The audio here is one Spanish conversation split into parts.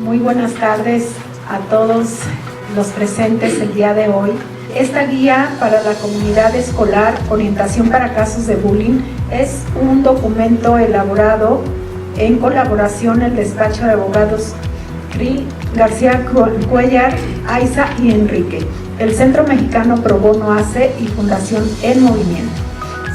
Muy buenas tardes a todos los presentes el día de hoy. Esta guía para la comunidad escolar, Orientación para casos de bullying, es un documento elaborado en colaboración el despacho de abogados García Cuellar, Aiza y Enrique, el Centro Mexicano Pro Bono ACE y Fundación En Movimiento.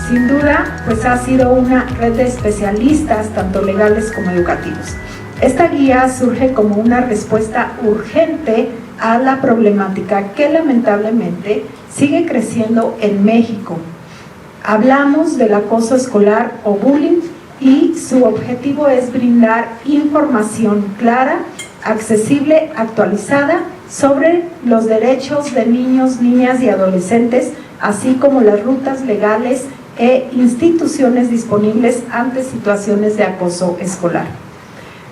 Sin duda, pues ha sido una red de especialistas, tanto legales como educativos. Esta guía surge como una respuesta urgente a la problemática que lamentablemente sigue creciendo en México. Hablamos del acoso escolar o bullying y su objetivo es brindar información clara, accesible, actualizada sobre los derechos de niños, niñas y adolescentes, así como las rutas legales e instituciones disponibles ante situaciones de acoso escolar.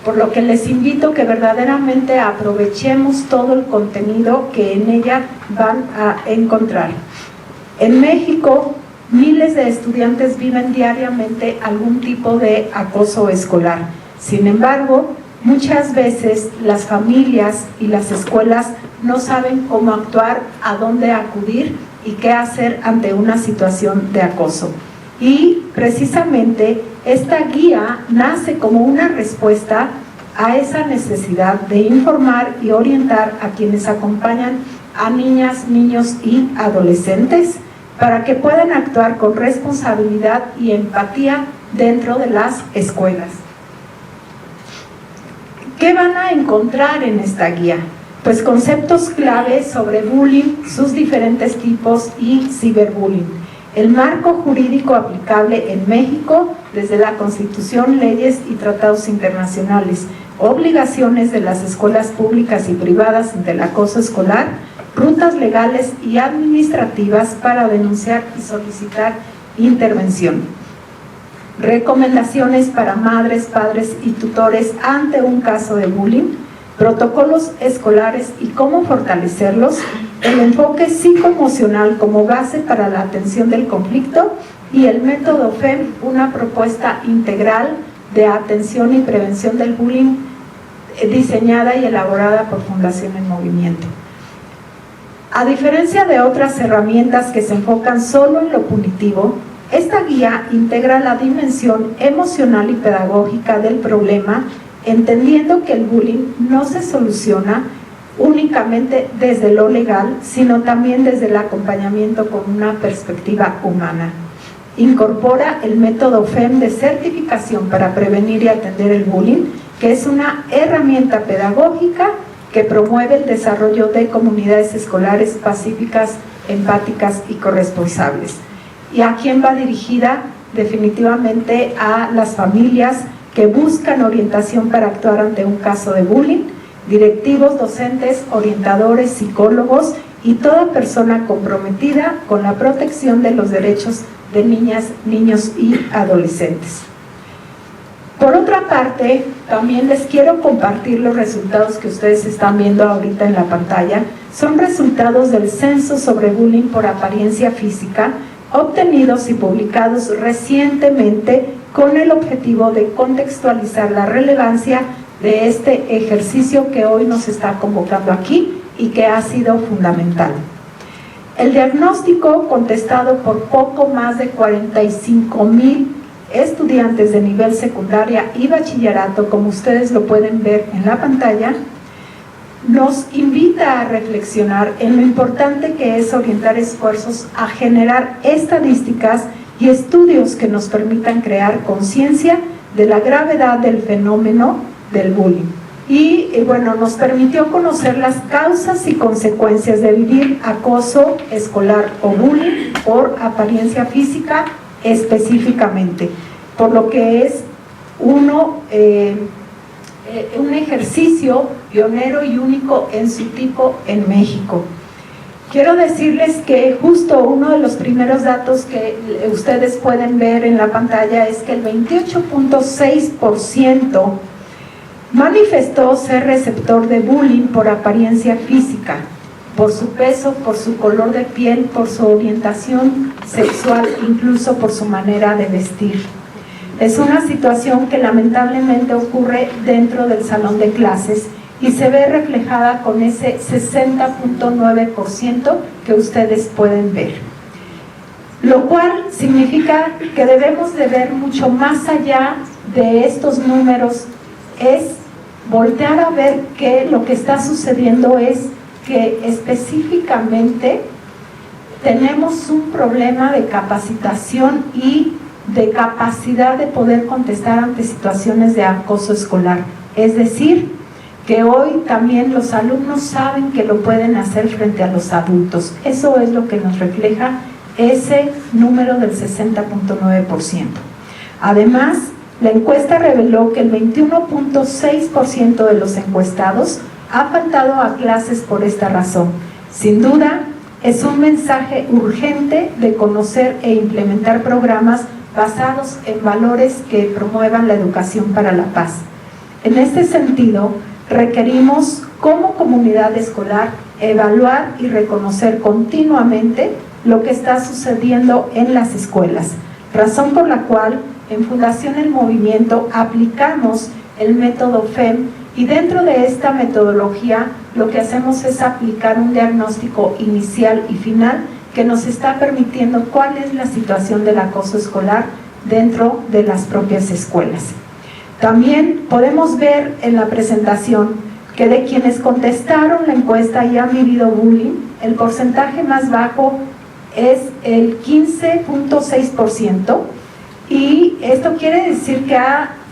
Por lo que les invito que verdaderamente aprovechemos todo el contenido que en ella van a encontrar. En México, miles de estudiantes viven diariamente algún tipo de acoso escolar. Sin embargo, muchas veces las familias y las escuelas no saben cómo actuar, a dónde acudir y qué hacer ante una situación de acoso. Y precisamente esta guía nace como una respuesta a esa necesidad de informar y orientar a quienes acompañan a niñas, niños y adolescentes para que puedan actuar con responsabilidad y empatía dentro de las escuelas. ¿Qué van a encontrar en esta guía? Pues conceptos clave sobre bullying, sus diferentes tipos y ciberbullying. El marco jurídico aplicable en México desde la Constitución, leyes y tratados internacionales, obligaciones de las escuelas públicas y privadas ante el acoso escolar, rutas legales y administrativas para denunciar y solicitar intervención. Recomendaciones para madres, padres y tutores ante un caso de bullying, protocolos escolares y cómo fortalecerlos, el enfoque psicoemocional como base para la atención del conflicto y el método FEM, una propuesta integral de atención y prevención del bullying diseñada y elaborada por Fundación En Movimiento. A diferencia de otras herramientas que se enfocan solo en lo punitivo, esta guía integra la dimensión emocional y pedagógica del problema, entendiendo que el bullying no se soluciona únicamente desde lo legal, sino también desde el acompañamiento con una perspectiva humana. Incorpora el método FEM de certificación para prevenir y atender el bullying, que es una herramienta pedagógica que promueve el desarrollo de comunidades escolares pacíficas, empáticas y corresponsables. ¿Y a quién va dirigida? Definitivamente a las familias que buscan orientación para actuar ante un caso de bullying, directivos, docentes, orientadores, psicólogos y toda persona comprometida con la protección de los derechos de niñas, niños y adolescentes. Por otra parte, también les quiero compartir los resultados que ustedes están viendo ahorita en la pantalla. Son resultados del Censo sobre Bullying por Apariencia Física, obtenidos y publicados recientemente con el objetivo de contextualizar la relevancia de este ejercicio que hoy nos está convocando aquí y que ha sido fundamental. El diagnóstico contestado por poco más de 45,000 estudiantes de nivel secundaria y bachillerato, como ustedes lo pueden ver en la pantalla, nos invita a reflexionar en lo importante que es orientar esfuerzos a generar estadísticas y estudios que nos permitan crear conciencia de la gravedad del fenómeno del bullying. Y bueno, nos permitió conocer las causas y consecuencias de vivir acoso escolar o bullying por apariencia física específicamente, por lo que es un ejercicio pionero y único en su tipo en México. Quiero decirles que justo uno de los primeros datos que ustedes pueden ver en la pantalla es que el 28.6% manifestó ser receptor de bullying por apariencia física, por su peso, por su color de piel, por su orientación sexual, incluso por su manera de vestir. Es una situación que lamentablemente ocurre dentro del salón de clases y se ve reflejada con ese 60.9% que ustedes pueden ver. Lo cual significa que debemos de ver mucho más allá de estos números, es voltear a ver que lo que está sucediendo es que específicamente tenemos un problema de capacitación y de capacidad de poder contestar ante situaciones de acoso escolar. Es decir, que hoy también los alumnos saben que lo pueden hacer frente a los adultos. Eso es lo que nos refleja ese número del 60.9%. Además, la encuesta reveló que el 21.6% de los encuestados ha faltado a clases por esta razón. Sin duda, es un mensaje urgente de conocer e implementar programas basados en valores que promuevan la educación para la paz. En este sentido, requerimos como comunidad escolar evaluar y reconocer continuamente lo que está sucediendo en las escuelas, razón por la cual en Fundación El Movimiento aplicamos el método FEM y dentro de esta metodología lo que hacemos es aplicar un diagnóstico inicial y final que nos está permitiendo cuál es la situación del acoso escolar dentro de las propias escuelas. También podemos ver en la presentación que de quienes contestaron la encuesta y han vivido bullying, el porcentaje más bajo es el 15.6%, y esto quiere decir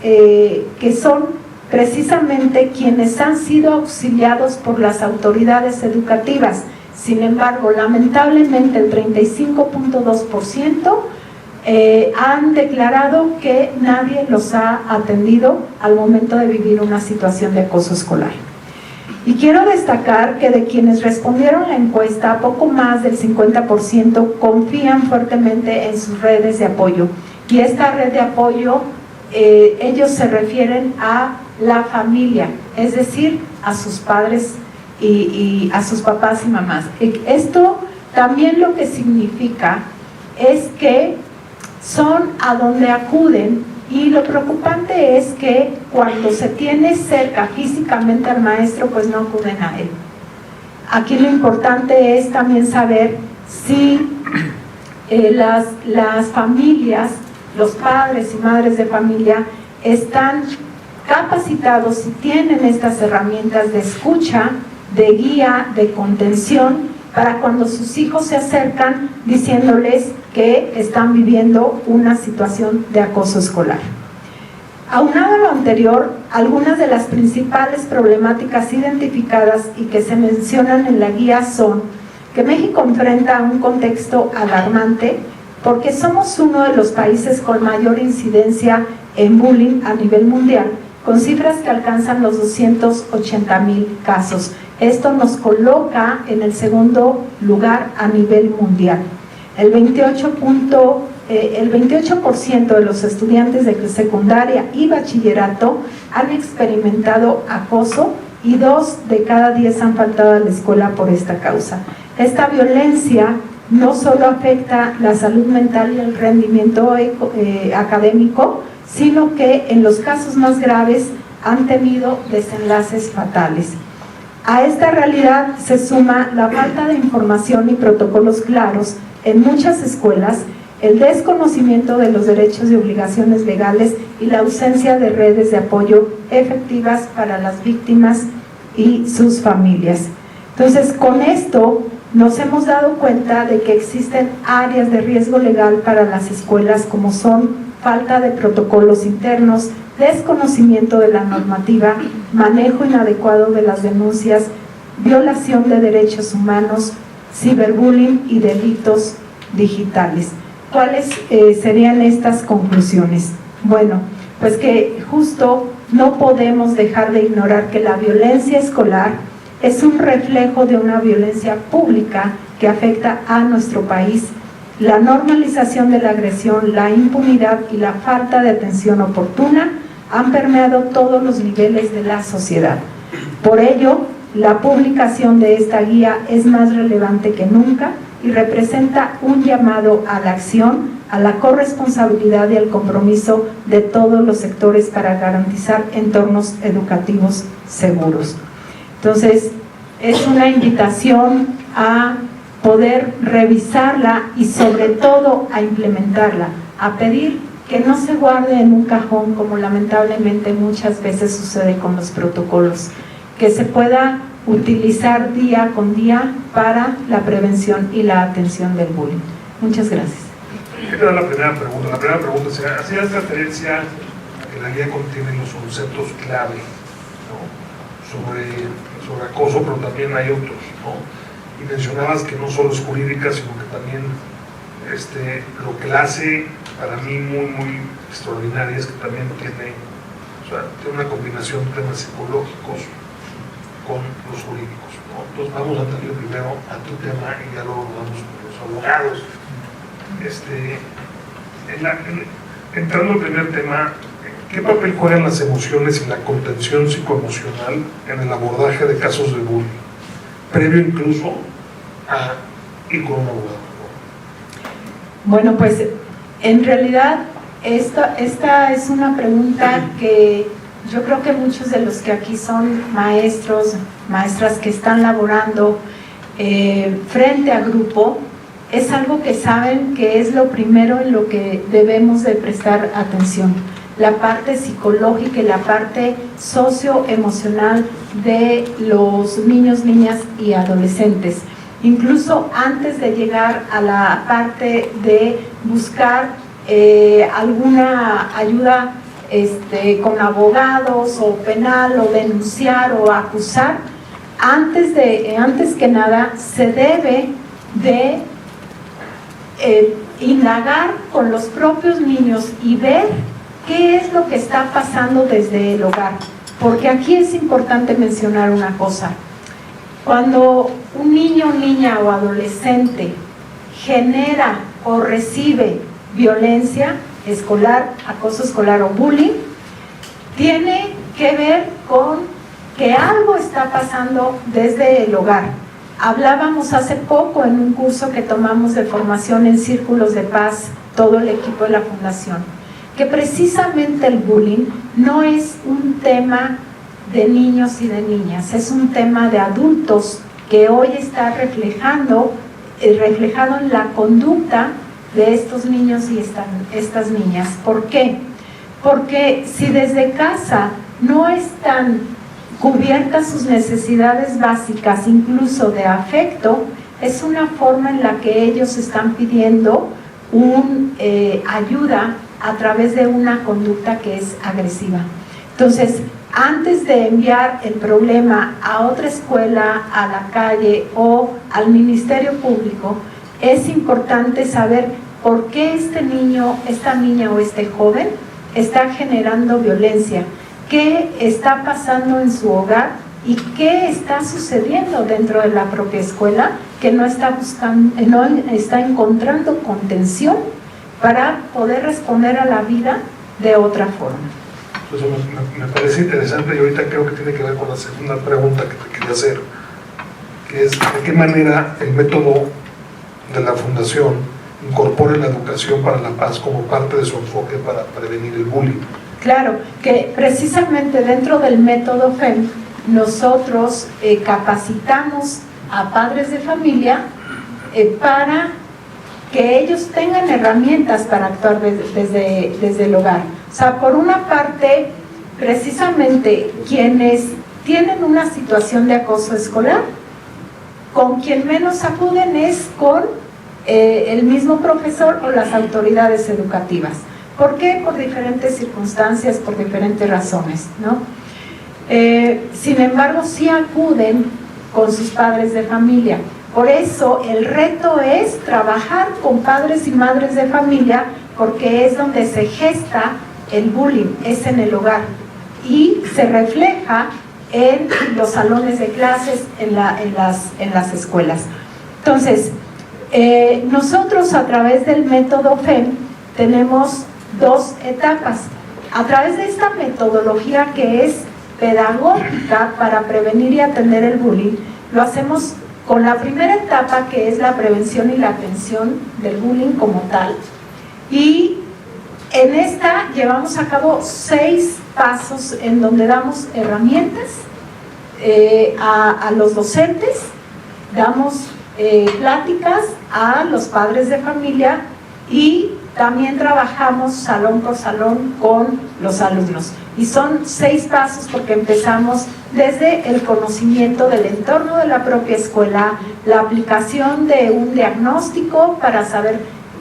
que son precisamente quienes han sido auxiliados por las autoridades educativas. Sin embargo, lamentablemente el 35.2% han declarado que nadie los ha atendido al momento de vivir una situación de acoso escolar. Y quiero destacar que de quienes respondieron la encuesta, poco más del 50% confían fuertemente en sus redes de apoyo. Y esta red de apoyo, ellos se refieren a la familia, es decir, a sus padres y a sus papás y mamás. Esto también lo que significa es que son a donde acuden, y lo preocupante es que cuando se tiene cerca físicamente al maestro, pues no acuden a él. Aquí lo importante es también saber si las familias, los padres y madres de familia están capacitados, si tienen estas herramientas de escucha, de guía, de contención, para cuando sus hijos se acercan diciéndoles que están viviendo una situación de acoso escolar. Aunado a lo anterior, algunas de las principales problemáticas identificadas y que se mencionan en la guía son que México enfrenta un contexto alarmante porque somos uno de los países con mayor incidencia en bullying a nivel mundial, con cifras que alcanzan los 280,000 casos. Esto nos coloca en el segundo lugar a nivel mundial. El 28% de los estudiantes de secundaria y bachillerato han experimentado acoso y 2 de cada 10 han faltado a la escuela por esta causa. Esta violencia no solo afecta la salud mental y el rendimiento académico, sino que en los casos más graves han tenido desenlaces fatales. A esta realidad se suma la falta de información y protocolos claros en muchas escuelas, el desconocimiento de los derechos y obligaciones legales y la ausencia de redes de apoyo efectivas para las víctimas y sus familias. Entonces, con esto nos hemos dado cuenta de que existen áreas de riesgo legal para las escuelas, como son falta de protocolos internos, desconocimiento de la normativa, manejo inadecuado de las denuncias, violación de derechos humanos, ciberbullying y delitos digitales. ¿Cuáles serían estas conclusiones? Bueno, pues que justo no podemos dejar de ignorar que la violencia escolar es un reflejo de una violencia pública que afecta a nuestro país. La normalización de la agresión, la impunidad y la falta de atención oportuna han permeado todos los niveles de la sociedad. Por ello, la publicación de esta guía es más relevante que nunca y representa un llamado a la acción a la corresponsabilidad y al compromiso de todos los sectores para garantizar entornos educativos seguros. Entonces, es una invitación a poder revisarla y sobre todo a implementarla, a pedir que no se guarde en un cajón como lamentablemente muchas veces sucede con los protocolos, que se pueda utilizar día con día para la prevención y la atención del bullying. Muchas gracias. Quiero dar la primera pregunta. La primera pregunta es, hacías referencia a que la guía contiene los conceptos clave, ¿no? sobre acoso, pero también hay otros, ¿no? Y mencionabas que no solo es jurídica, sino que también lo que la hace para mí muy extraordinaria es que también tiene una combinación de temas psicológicos con los jurídicos, ¿no? Entonces vamos a tener primero a tu tema y ya luego vamos con los abogados. Entrando al primer tema, ¿qué papel juegan las emociones y la contención psicoemocional en el abordaje de casos de bullying, previo incluso a ir con un abogado? Bueno, pues en realidad esta es una pregunta que yo creo que muchos de los que aquí son maestros, maestras que están laborando frente a grupo, es algo que saben que es lo primero en lo que debemos de prestar atención. La parte psicológica y la parte socioemocional de los niños, niñas y adolescentes. Incluso antes de llegar a la parte de buscar alguna ayuda con abogados o penal o denunciar o acusar, antes que nada se debe de indagar con los propios niños y ver qué es lo que está pasando desde el hogar, porque aquí es importante mencionar una cosa. Cuando un niño, niña o adolescente genera o recibe violencia escolar, acoso escolar o bullying, tiene que ver con que algo está pasando desde el hogar. Hablábamos hace poco en un curso que tomamos de formación en círculos de paz, todo el equipo de la Fundación, que precisamente el bullying no es un tema de niños y de niñas, es un tema de adultos que hoy está reflejado en la conducta de estos niños y estas niñas. ¿Por qué? Porque si desde casa no están cubiertas sus necesidades básicas, incluso de afecto, es una forma en la que ellos están pidiendo ayuda a través de una conducta que es agresiva. Entonces, antes de enviar el problema a otra escuela, a la calle o al Ministerio Público, es importante saber por qué este niño, esta niña o este joven está generando violencia, qué está pasando en su hogar y qué está sucediendo dentro de la propia escuela que no está encontrando contención para poder responder a la vida de otra forma. Pues me parece interesante y ahorita creo que tiene que ver con la segunda pregunta que te quería hacer, que es de qué manera el método de la Fundación incorpora la educación para la paz como parte de su enfoque para prevenir el bullying. Claro, que precisamente dentro del método FEM nosotros capacitamos a padres de familia para que ellos tengan herramientas para actuar desde el hogar. O sea, por una parte, precisamente quienes tienen una situación de acoso escolar, con quien menos acuden es con el mismo profesor o las autoridades educativas. ¿Por qué? Por diferentes circunstancias, por diferentes razones, ¿no? Sin embargo, sí acuden con sus padres de familia. Por eso el reto es trabajar con padres y madres de familia, porque es donde se gesta el bullying, es en el hogar y se refleja en los salones de clases, en las escuelas. Entonces, nosotros a través del método FEM tenemos dos etapas. A través de esta metodología que es pedagógica para prevenir y atender el bullying, lo hacemos con la primera etapa, que es la prevención y la atención del bullying como tal, Y en esta llevamos a cabo 6 pasos en donde damos herramientas a los docentes, damos pláticas a los padres de familia y también trabajamos salón por salón con los alumnos. Y son 6 pasos porque empezamos desde el conocimiento del entorno de la propia escuela, la aplicación de un diagnóstico para saber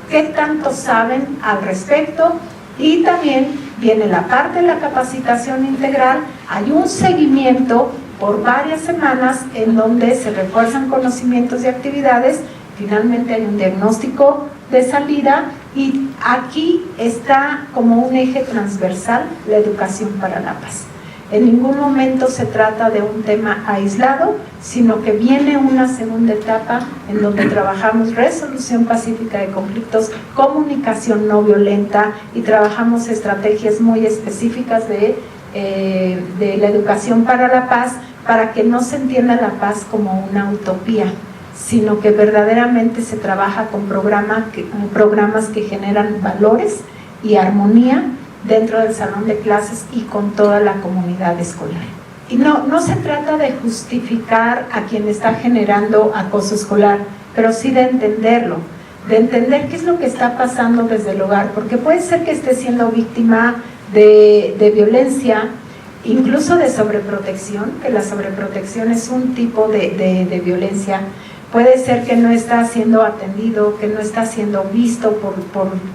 qué tanto saben al respecto, y también viene la parte de la capacitación integral. Hay un seguimiento por varias semanas en donde se refuerzan conocimientos y actividades. Finalmente hay un diagnóstico de salida, y aquí está como un eje transversal la educación para la paz. En ningún momento se trata de un tema aislado, sino que viene una segunda etapa en donde trabajamos resolución pacífica de conflictos, comunicación no violenta, y trabajamos estrategias muy específicas de la educación para la paz, para que no se entienda la paz como una utopía, sino que verdaderamente se trabaja con programas que generan valores y armonía dentro del salón de clases y con toda la comunidad escolar. Y no se trata de justificar a quien está generando acoso escolar, pero sí de entenderlo, de entender qué es lo que está pasando desde el hogar, porque puede ser que esté siendo víctima de violencia, incluso de sobreprotección, que la sobreprotección es un tipo de violencia. Puede ser que no está siendo atendido, que no está siendo visto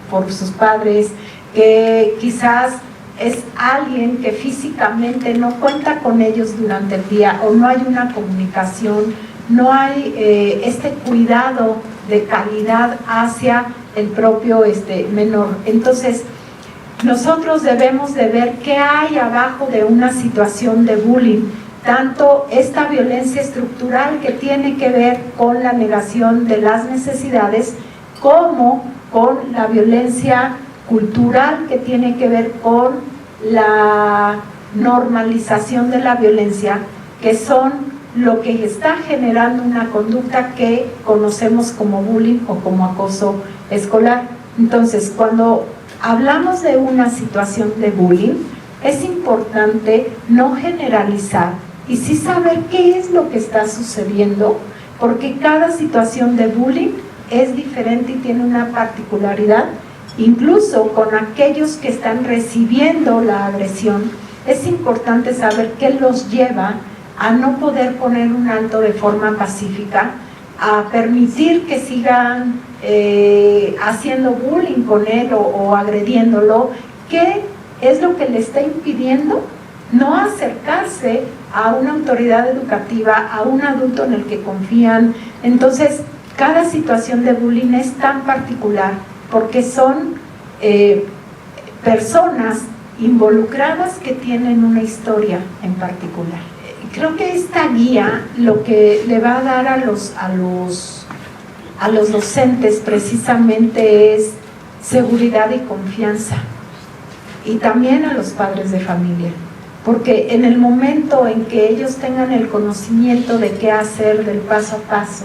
por sus padres, que quizás es alguien que físicamente no cuenta con ellos durante el día, o no hay una comunicación, no hay este cuidado de calidad hacia el propio menor. Entonces, nosotros debemos de ver qué hay abajo de una situación de bullying, tanto esta violencia estructural que tiene que ver con la negación de las necesidades, como con la violencia cultural que tiene que ver con la normalización de la violencia, que son lo que está generando una conducta que conocemos como bullying o como acoso escolar. Entonces, cuando hablamos de una situación de bullying, es importante no generalizar y sí saber qué es lo que está sucediendo, porque cada situación de bullying es diferente y tiene una particularidad. Incluso con aquellos que están recibiendo la agresión, es importante saber qué los lleva a no poder poner un alto de forma pacífica, a permitir que sigan haciendo bullying con él o agrediéndolo. ¿Qué es lo que le está impidiendo no acercarse a una autoridad educativa, a un adulto en el que confían? Entonces, cada situación de bullying es tan particular porque son personas involucradas que tienen una historia en particular. Creo que esta guía lo que le va a dar a los docentes precisamente es seguridad y confianza, y también a los padres de familia, porque en el momento en que ellos tengan el conocimiento de qué hacer, del paso a paso,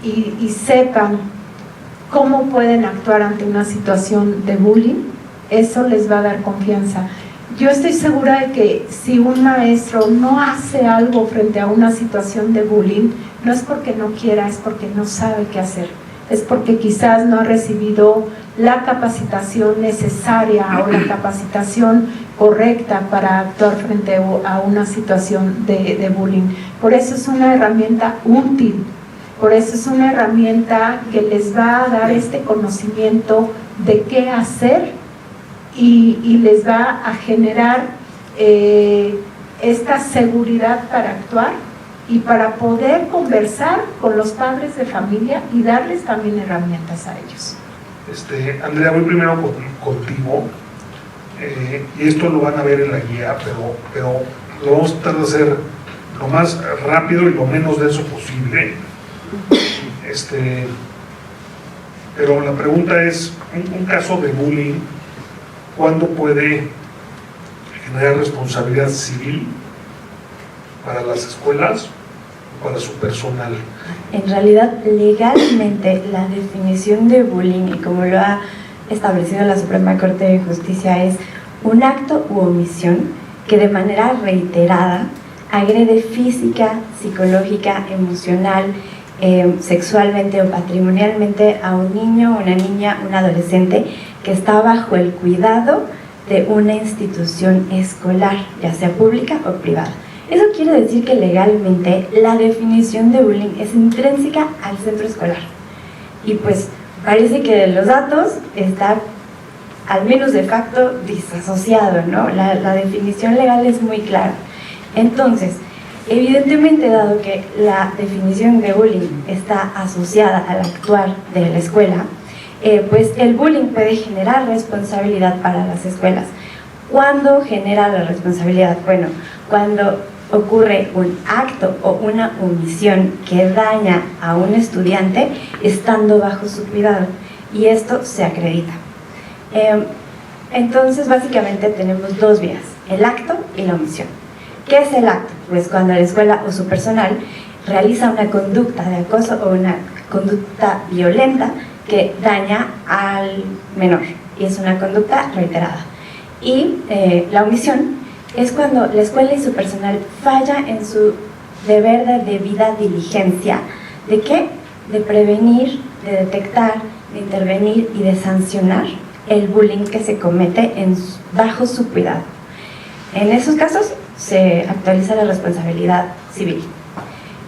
y sepan cómo pueden actuar ante una situación de bullying, eso les va a dar confianza. Yo estoy segura de que si un maestro no hace algo frente a una situación de bullying, no es porque no quiera, es porque no sabe qué hacer, es porque quizás no ha recibido la capacitación necesaria o la capacitación correcta para actuar frente a una situación de bullying. Por eso es una herramienta útil, por eso es una herramienta que les va a dar este conocimiento de qué hacer, y les va a generar esta seguridad para actuar y para poder conversar con los padres de familia y darles también herramientas a ellos. Andrea, voy primero contigo, y esto lo van a ver en la guía, pero lo vamos a tratar de hacer lo más rápido y lo menos denso posible. Pero la pregunta es, un caso de bullying, ¿cuándo puede generar responsabilidad civil para las escuelas o para su personal? En realidad, legalmente, la definición de bullying, y como lo ha establecido en la Suprema Corte de Justicia es un acto u omisión que de manera reiterada agrede física, psicológica, emocional, sexualmente o patrimonialmente a un niño, una niña, un adolescente que está bajo el cuidado de una institución escolar, ya sea pública o privada. Eso quiere decir que legalmente la definición de bullying es intrínseca al centro escolar. Y pues parece que los datos están, al menos de facto, disasociado, ¿no? La definición legal es muy clara. Entonces, evidentemente, dado que la definición de bullying está asociada al actuar de la escuela, pues el bullying puede generar responsabilidad para las escuelas. ¿Cuándo genera la responsabilidad? Bueno, cuando ocurre un acto o una omisión que daña a un estudiante estando bajo su cuidado, y esto se acredita. Entonces, básicamente tenemos dos vías, el acto y la omisión. ¿Qué es el acto? Pues cuando la escuela o su personal realiza una conducta de acoso o una conducta violenta que daña al menor, y es una conducta reiterada. Y la omisión es cuando la escuela y su personal falla en su deber de debida diligencia. ¿De qué? De prevenir, de detectar, de intervenir y de sancionar el bullying que se comete bajo su cuidado. En esos casos se actualiza la responsabilidad civil.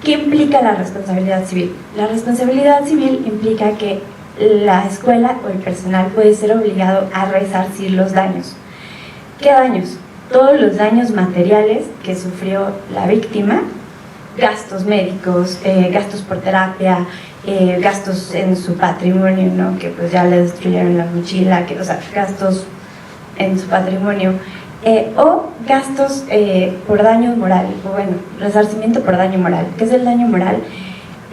¿Qué implica la responsabilidad civil? La responsabilidad civil implica que la escuela o el personal puede ser obligado a resarcir los daños. ¿Qué daños? Todos los daños materiales que sufrió la víctima, gastos médicos, gastos por terapia, gastos en su patrimonio, ¿no? Que pues ya le destruyeron la mochila, o sea, gastos en su patrimonio, o gastos por daño moral, o bueno, resarcimiento por daño moral. ¿Qué es el daño moral?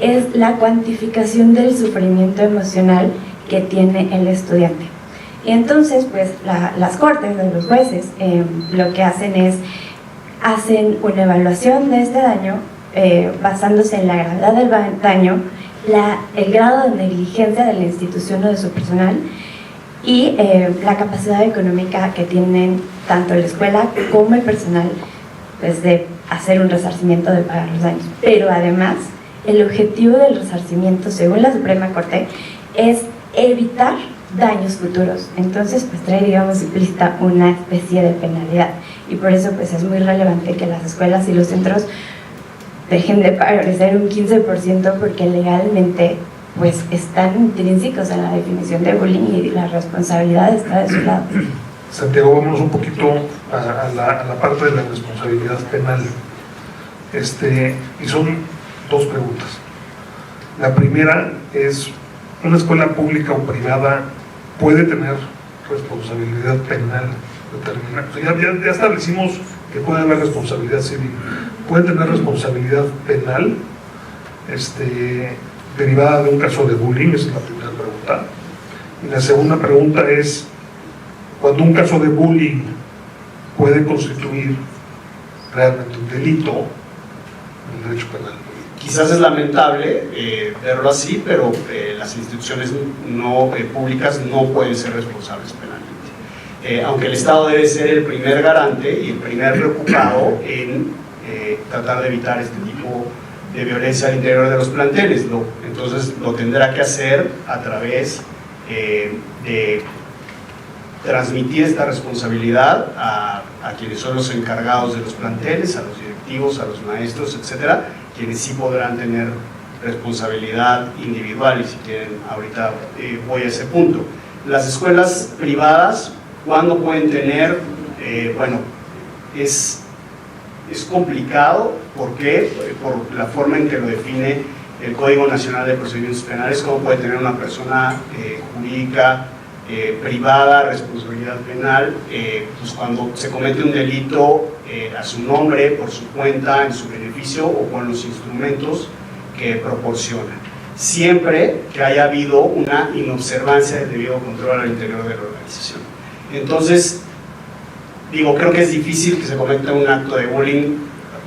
Es la cuantificación del sufrimiento emocional que tiene el estudiante. Y entonces, pues, las cortes de los jueces lo que hacen es, hacen una evaluación de este daño, basándose en la gravedad del daño, el grado de negligencia de la institución o de su personal, y la capacidad económica que tienen tanto la escuela como el personal, pues, de hacer un resarcimiento, de pagar los daños. Pero además, el objetivo del resarcimiento, según la Suprema Corte, es evitar daños futuros. Entonces, pues trae, digamos, implícita una especie de penalidad, y por eso pues es muy relevante que las escuelas y los centros dejen de parecer un 15%, porque legalmente pues están intrínsecos en la definición de bullying y la responsabilidad está de su lado. Santiago, vamos un poquito a la parte de la responsabilidad penal. Y son dos preguntas. La primera es, ¿una escuela pública o privada puede tener responsabilidad penal determinada? O sea, ya establecimos que puede haber responsabilidad civil. ¿Puede tener responsabilidad penal derivada de un caso de bullying? Esa es la primera pregunta. Y la segunda pregunta es, cuando un caso de bullying puede constituir realmente un delito en el derecho penal. Quizás es lamentable verlo así, pero las instituciones públicas no pueden ser responsables penalmente. Aunque el Estado debe ser el primer garante y el primer preocupado en tratar de evitar este tipo de violencia al interior de los planteles, entonces lo tendrá que hacer a través de transmitir esta responsabilidad a quienes son los encargados de los planteles, a los directivos, a los maestros, etcétera, quienes sí podrán tener responsabilidad individual. Y si quieren, ahorita voy a ese punto. Las escuelas privadas, ¿cuándo pueden tener? Bueno, es complicado. ¿Por qué? Por la forma en que lo define el Código Nacional de Procedimientos Penales. ¿Cómo puede tener una persona jurídica privada responsabilidad penal? Pues cuando se comete un delito a su nombre, por su cuenta, en su beneficio o con los instrumentos que proporciona, siempre que haya habido una inobservancia del debido control al interior de la organización. Entonces, creo que es difícil que se cometa un acto de bullying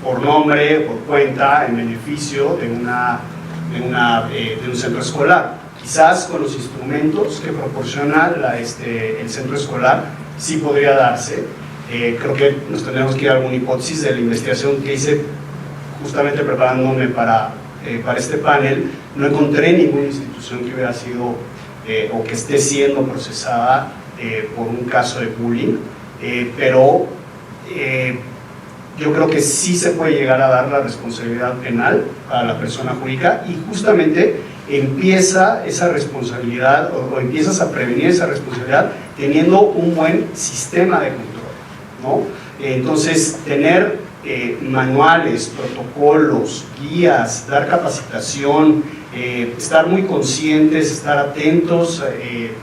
por nombre, por cuenta, en beneficio de un centro escolar. quizás con los instrumentos que proporciona el centro escolar sí podría darse. Creo que nos tendremos que ir a alguna hipótesis de la investigación que hice justamente preparándome para este panel. No encontré ninguna institución que hubiera sido o que esté siendo procesada por un caso de bullying, pero yo creo que sí se puede llegar a dar la responsabilidad penal a la persona jurídica, y justamente empieza esa responsabilidad o empiezas a prevenir esa responsabilidad teniendo un buen sistema de control, ¿no? Entonces, tener manuales, protocolos, guías, dar capacitación, estar muy conscientes, estar atentos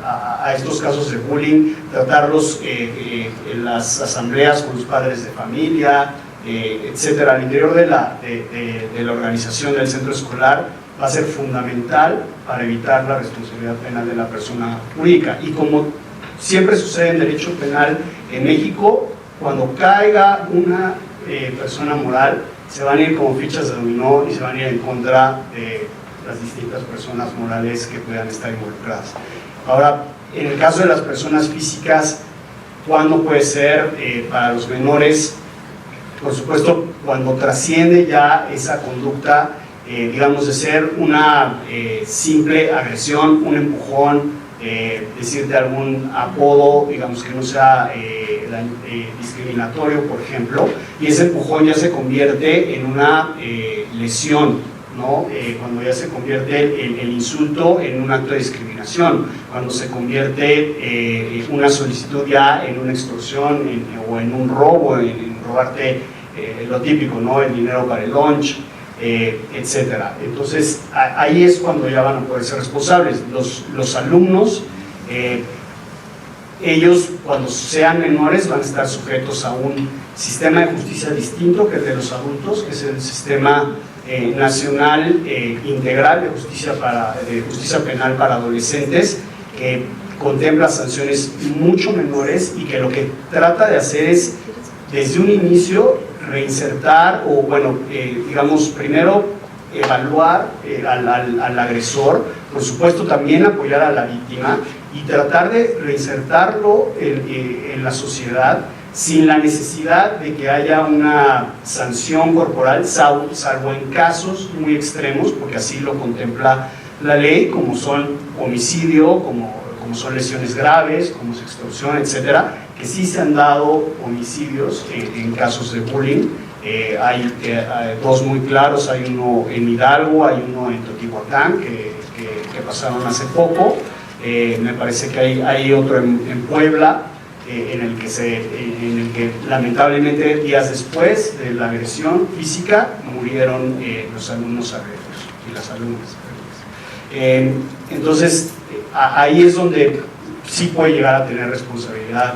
a estos casos de bullying, tratarlos en las asambleas con los padres de familia, etcétera, al interior de la organización del centro escolar, va a ser fundamental para evitar la responsabilidad penal de la persona jurídica. Y como siempre sucede en derecho penal en México, cuando caiga una persona moral, se van a ir como fichas de dominó y se van a ir en contra de las distintas personas morales que puedan estar involucradas. Ahora, en el caso de las personas físicas, ¿cuándo puede ser? Para los menores, por supuesto, cuando trasciende ya esa conducta, digamos, de ser una simple agresión, un empujón, decirte algún apodo, digamos, que no sea discriminatorio, por ejemplo, y ese empujón ya se convierte en una lesión, ¿no? Cuando ya se convierte el insulto en un acto de discriminación, cuando se convierte una solicitud ya en una extorsión o en un robo, en robarte lo típico, ¿no? El dinero para el lunch, etcétera. Entonces ahí es cuando ya van a poder ser responsables. Los alumnos, ellos cuando sean menores van a estar sujetos a un sistema de justicia distinto que el de los adultos, que es el sistema nacional integral de justicia penal para adolescentes, que contempla sanciones mucho menores y que lo que trata de hacer es desde un inicio reinsertar o, bueno, digamos, primero evaluar al agresor, por supuesto también apoyar a la víctima y tratar de reinsertarlo en la sociedad sin la necesidad de que haya una sanción corporal, salvo en casos muy extremos, porque así lo contempla la ley, como son homicidio, como son lesiones graves, como es extorsión, etcétera, que sí se han dado homicidios en casos de bullying. Hay dos muy claros, hay uno en Hidalgo, hay uno en Teotihuacán que pasaron hace poco, me parece que hay otro en Puebla, en el que lamentablemente días después de la agresión física murieron los alumnos agredidos y las alumnas agredidas. Entonces ahí es donde sí puede llegar a tener responsabilidad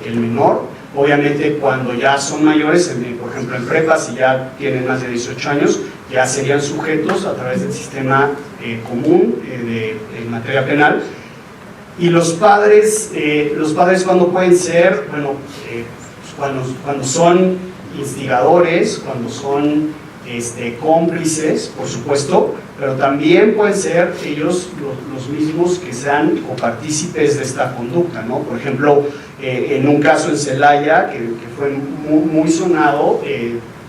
el menor. Obviamente cuando ya son mayores, por ejemplo en prepa, si ya tienen más de 18 años, ya serían sujetos a través del sistema común en materia penal. Y los padres cuando pueden ser, bueno, cuando son instigadores, cuando son cómplices, por supuesto, pero también pueden ser ellos los mismos que sean copartícipes de esta conducta, ¿no? Por ejemplo, en un caso en Celaya, que fue muy sonado,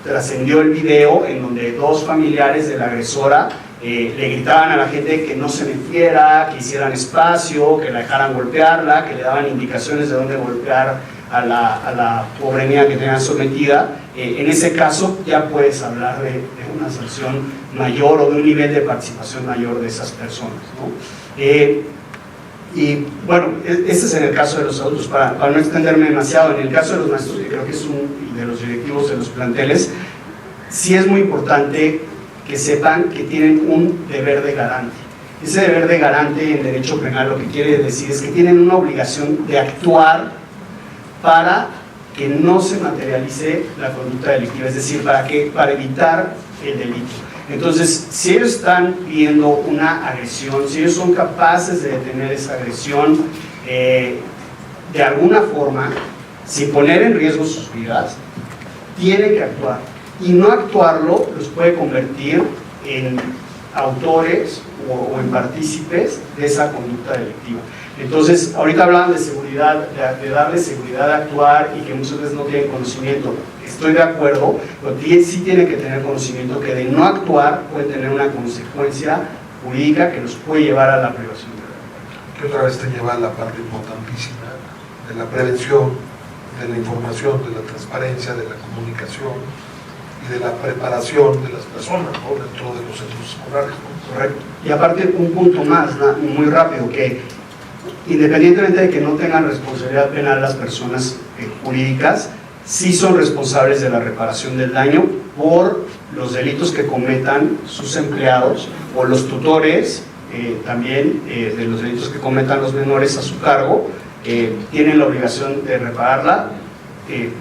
trascendió el video en donde dos familiares de la agresora le gritaban a la gente que no se metiera, que hicieran espacio, que la dejaran golpearla, que le daban indicaciones de dónde golpear a la pobre niña que tenían sometida. En ese caso ya puedes hablar de una sanción mayor o de un nivel de participación mayor de esas personas, ¿no? Y bueno, este es en el caso de los adultos, para no extenderme demasiado. En el caso de los maestros, que creo que es de los directivos de los planteles, sí es muy importante que sepan que tienen un deber de garante. Ese deber de garante en derecho penal lo que quiere decir es que tienen una obligación de actuar para que no se materialice la conducta delictiva, es decir, para evitar el delito. Entonces, si ellos están viendo una agresión, si ellos son capaces de detener esa agresión de alguna forma, sin poner en riesgo sus vidas, tienen que actuar. Y no actuarlo los puede convertir en autores o en partícipes de esa conducta delictiva. Entonces, ahorita hablaban de seguridad, de darle seguridad de actuar y que muchas veces no tienen conocimiento. Estoy de acuerdo, pero sí tienen que tener conocimiento que de no actuar puede tener una consecuencia jurídica que los puede llevar a la privación de libertad. Que otra vez te lleva a la parte importantísima de la prevención, de la información, de la transparencia, de la comunicación y de la preparación de las personas, ¿no?, dentro de los centros escolares, ¿no? Correcto. Y aparte, un punto más, muy rápido, que independientemente de que no tengan responsabilidad penal las personas jurídicas, sí son responsables de la reparación del daño por los delitos que cometan sus empleados o los tutores, también de los delitos que cometan los menores a su cargo, tienen la obligación de repararla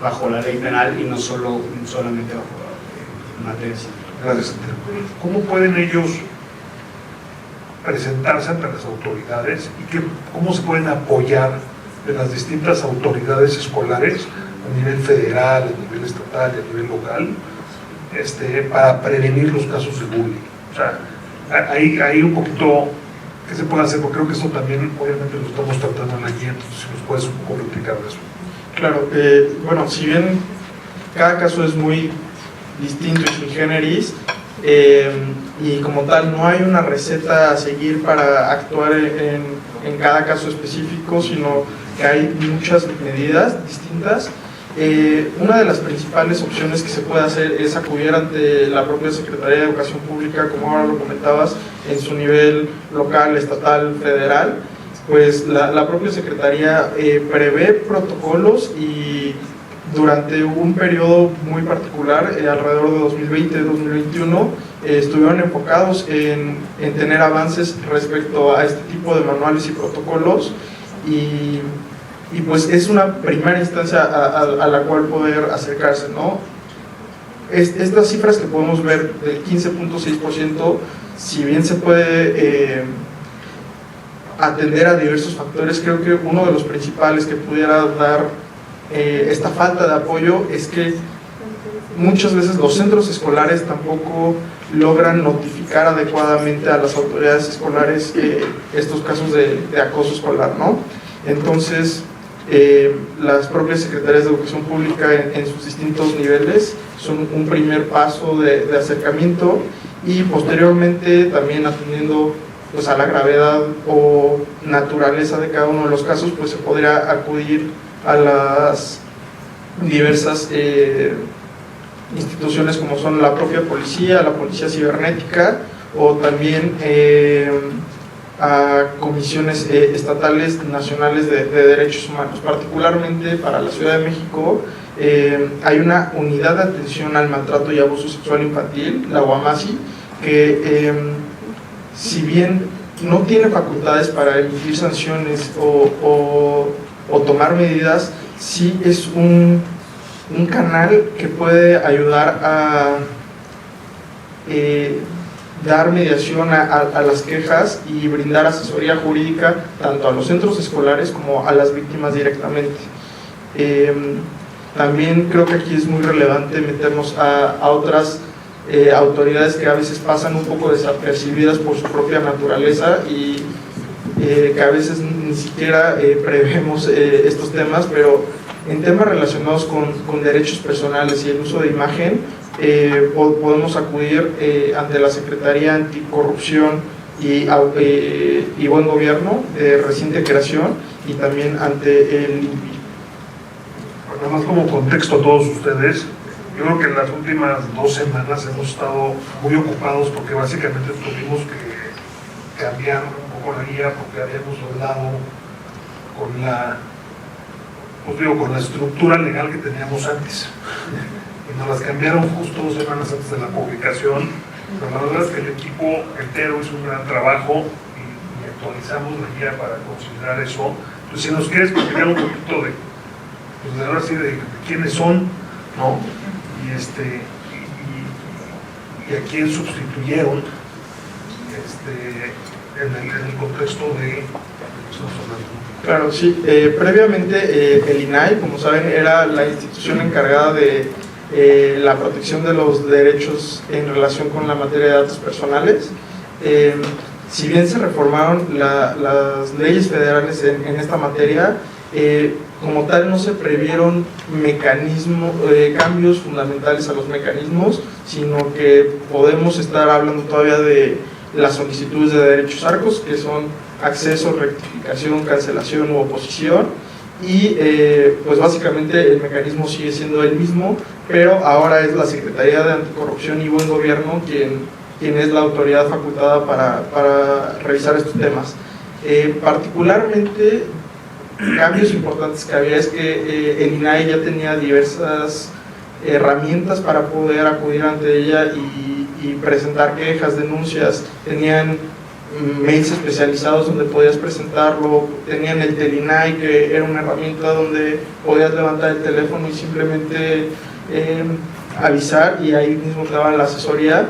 bajo la ley penal y no solamente bajo la materia civil. Gracias, Santiago. ¿Cómo pueden ellos presentarse ante las autoridades y cómo se pueden apoyar de las distintas autoridades escolares a nivel federal, a nivel estatal y a nivel local, para prevenir los casos de bullying? O sea, hay un poquito que se puede hacer, porque creo que eso también obviamente lo estamos tratando en la guía, entonces si nos puedes un poco explicar de eso. Claro, bueno, si bien cada caso es muy distinto y sui generis, y como tal no hay una receta a seguir para actuar en cada caso específico, sino que hay muchas medidas distintas. Una de las principales opciones que se puede hacer es acudir ante la propia Secretaría de Educación Pública, como ahora lo comentabas, en su nivel local, estatal, federal. Pues la propia Secretaría prevé protocolos y durante un periodo muy particular, alrededor de 2020-2021, estuvieron enfocados en tener avances respecto a este tipo de manuales y protocolos, y pues es una primera instancia a la cual poder acercarse, ¿no? Estas cifras que podemos ver del 15.6%, si bien se puede atender a diversos factores, creo que uno de los principales que pudiera dar esta falta de apoyo es que muchas veces los centros escolares tampoco logran notificar adecuadamente a las autoridades escolares estos casos de acoso escolar, ¿no? Entonces, las propias secretarías de educación pública en sus distintos niveles son un primer paso de acercamiento, y posteriormente también atendiendo pues a la gravedad o naturaleza de cada uno de los casos, pues se podría acudir a las diversas instituciones como son la propia policía, la policía cibernética, o también a comisiones estatales, nacionales de derechos humanos. Particularmente para la Ciudad de México hay una unidad de atención al maltrato y abuso sexual infantil, la UAMASI, que si bien no tiene facultades para emitir sanciones o tomar medidas, sí es un canal que puede ayudar a dar mediación a las quejas y brindar asesoría jurídica tanto a los centros escolares como a las víctimas directamente. También creo que aquí es muy relevante meternos a otras autoridades que a veces pasan un poco desapercibidas por su propia naturaleza y que a veces ni siquiera prevemos estos temas, pero en temas relacionados con derechos personales y el uso de imagen, podemos acudir ante la Secretaría Anticorrupción y Buen Gobierno de reciente creación, y también ante el INPI. Nada más como contexto a todos ustedes, yo creo que en las últimas 2 semanas hemos estado muy ocupados porque básicamente tuvimos que cambiar un poco la guía, porque habíamos hablado con la estructura legal que teníamos antes y nos las cambiaron justo 2 semanas antes de la publicación, pero la verdad es que el equipo entero hizo un gran trabajo y actualizamos la guía para considerar eso. Entonces, si nos quieres platicar un poquito de ahora sí de quiénes son, ¿no? Y a quién sustituyeron en el contexto de Claro, sí. Previamente el INAI, como saben, era la institución encargada de la protección de los derechos en relación con la materia de datos personales. si bien se reformaron las leyes federales en esta materia, como tal no se previeron cambios fundamentales a los mecanismos, sino que podemos estar hablando todavía de las solicitudes de derechos ARCOS, que son acceso, rectificación, cancelación u oposición, y pues básicamente el mecanismo sigue siendo el mismo, pero ahora es la Secretaría de Anticorrupción y Buen Gobierno quien es la autoridad facultada para revisar estos temas. Particularmente, cambios importantes que había es que el INAI ya tenía diversas herramientas para poder acudir ante ella y presentar quejas, denuncias. Tenían mails especializados donde podías presentarlo, tenían el Telinai, que era una herramienta donde podías levantar el teléfono y simplemente avisar, y ahí mismo te daban la asesoría.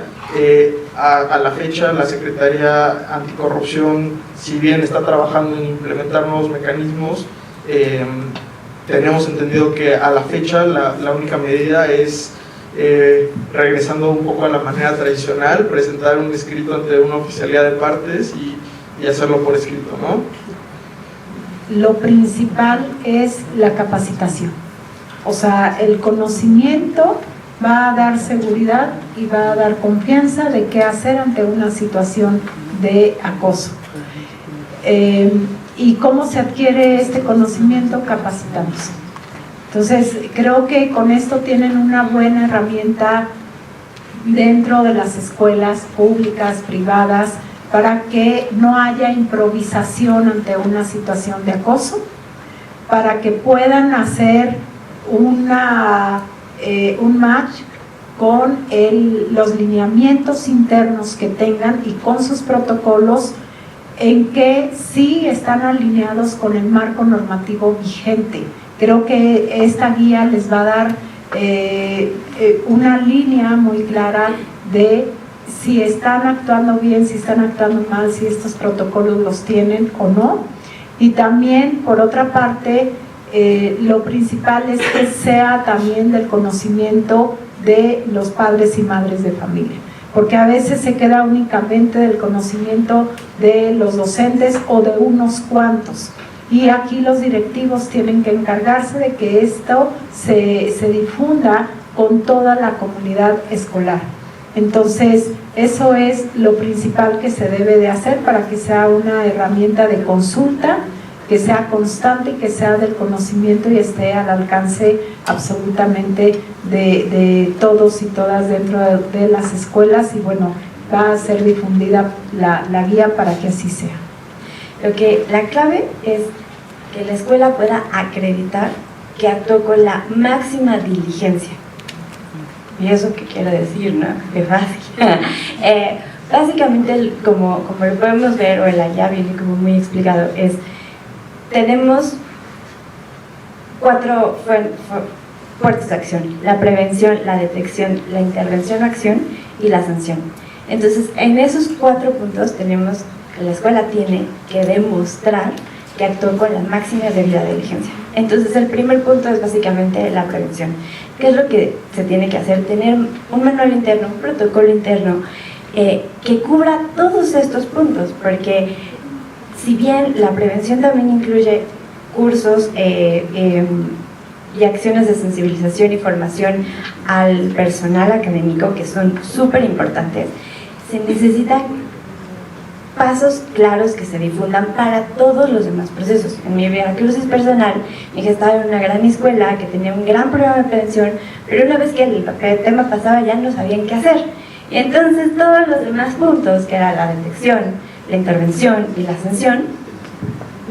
A la fecha, la Secretaría Anticorrupción, si bien está trabajando en implementar nuevos mecanismos, tenemos entendido que a la fecha la única medida es, regresando un poco a la manera tradicional, presentar un escrito ante una oficialía de partes y hacerlo por escrito, ¿no? Lo principal es la capacitación, o sea, el conocimiento va a dar seguridad y va a dar confianza de qué hacer ante una situación de acoso. ¿Y cómo se adquiere este conocimiento? Capacitándose. Entonces, creo que con esto tienen una buena herramienta dentro de las escuelas públicas, privadas, para que no haya improvisación ante una situación de acoso, para que puedan hacer un match con los lineamientos internos que tengan y con sus protocolos, en que sí están alineados con el marco normativo vigente. Creo que esta guía les va a dar una línea muy clara de si están actuando bien, si están actuando mal, si estos protocolos los tienen o no. Y también, por otra parte, lo principal es que sea también del conocimiento de los padres y madres de familia, porque a veces se queda únicamente del conocimiento de los docentes o de unos cuantos, y aquí los directivos tienen que encargarse de que esto se difunda con toda la comunidad escolar. Entonces, eso es lo principal que se debe de hacer para que sea una herramienta de consulta, que sea constante y que sea del conocimiento y esté al alcance absolutamente de todos y todas dentro de las escuelas, y bueno, va a ser difundida la guía para que así sea. La clave es que la escuela pueda acreditar que actuó con la máxima diligencia. ¿Y eso qué quiero decir, no? Qué fácil. Básicamente, como lo podemos ver, o la guía viene como muy explicado, tenemos 4 fuertes de acción: la prevención, la detección, la intervención o acción y la sanción. Entonces, en esos 4 puntos tenemos que la escuela tiene que demostrar que actuó con la máxima debida diligencia. Entonces, el primer punto es básicamente la prevención. ¿Qué es lo que se tiene que hacer? Tener un manual interno, un protocolo interno que cubra todos estos puntos, porque si bien la prevención también incluye cursos y acciones de sensibilización y formación al personal académico, que son súper importantes, se necesitan pasos claros que se difundan para todos los demás procesos. En mi Veracruz es personal, mi hija estaba en una gran escuela que tenía un gran programa de prevención, pero una vez que el tema pasaba ya no sabían qué hacer. Y entonces todos los demás puntos, que era la detección, la intervención y la sanción,